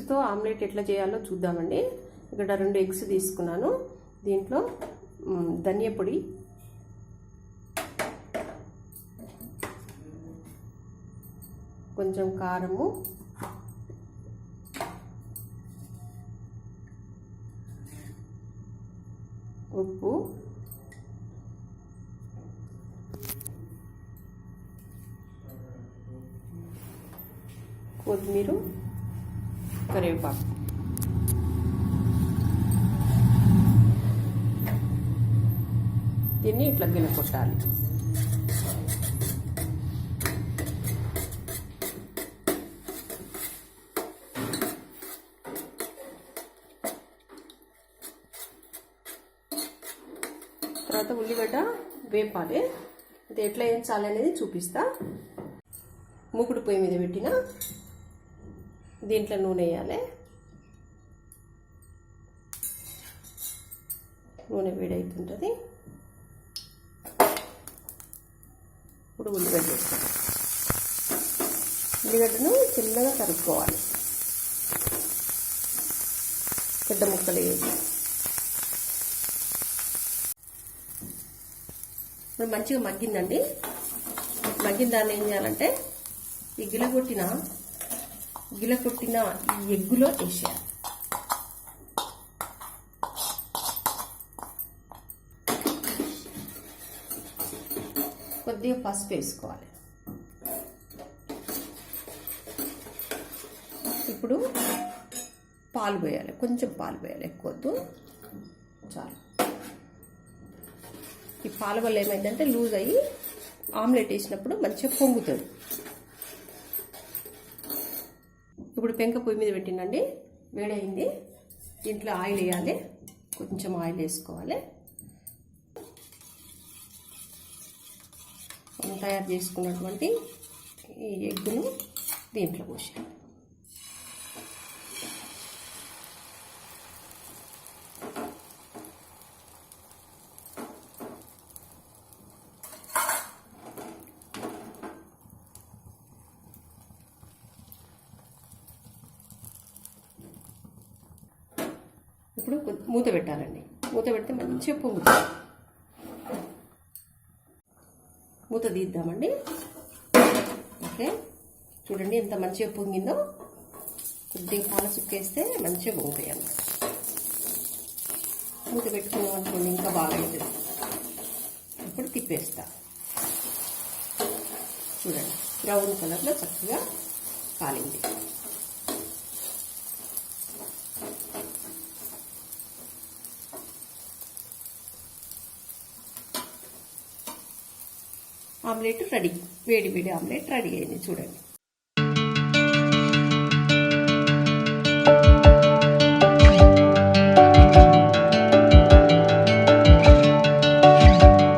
ఎగ్స్తో omelette ఎట్లా చేయాలో చూద్దామండి. ఇక్కడ 2 ఎగ్స్ తీసుకున్నాను. దీంట్లో ధనియా పొడి, కొంచెం కారము, ఉప్పు, కొత్తిమీర, కరివేపాకు. దీన్ని ఇట్లా గిలకొట్టాలి. తర్వాత ఉల్లిగడ్డ వేపాలి. ఇది ఎట్లా వేయించాలి అనేది చూపిస్తా. మూకుడు పొయ్యి మీద పెట్టిన దీంట్లో నూనె వేయాలి. నూనె వేడవుతుంటుంది. ఇప్పుడు ఉల్లిగడ్డ వేస్తాను. ఉల్లిగడ్డను చిన్నగా తరుక్కోవాలి, పెద్ద ముక్కలు వేసి. ఇప్పుడు మంచిగా మగ్గిందండి. మగ్గిన దాన్ని ఏం చేయాలంటే ఈ గిలకొట్టిన ఈ ఎగ్గులో వేసేయాలి. కొద్దిగా పసుపు వేసుకోవాలి. ఇప్పుడు పాలు పోయాలి, కొంచెం పాలు పోయాలి, ఎక్కువ వద్దు, చాలు. ఈ పాల వల్ల ఏమైందంటే లూజ్ అయ్యి ఆమ్లెట్ వేసినప్పుడు మంచిగా పొంగుతుంది. ఇప్పుడు పెంక పొయ్యి మీద పెట్టినండి, వేడైంది. దీంట్లో ఆయిల్ వేయాలి, కొంచెం ఆయిల్ వేసుకోవాలి. మనం తయారు చేసుకున్నటువంటి ఈ ఎగ్గును దీంట్లో పోసాలి. ఇప్పుడు మూత పెట్టాలండి. మూత పెడితే మంచిగా పొంగుతుంది. మూత తీద్దామండి. ఓకే, చూడండి ఎంత మంచిగా పొంగిందో. కొద్దిగా పాలు చుక్కేస్తే మంచిగా పొంగుతాయి అన్నమాట. మూత పెట్టుకున్నాం అనుకోండి ఇంకా బాగా అవుతుంది. ఇప్పుడు తిప్పేస్తా. చూడండి బ్రౌన్ కలర్లో చక్కగా కాలింది. Omelette ready. వేడి వేడి ఆమ్లెట్ రెడీ అయింది చూడండి.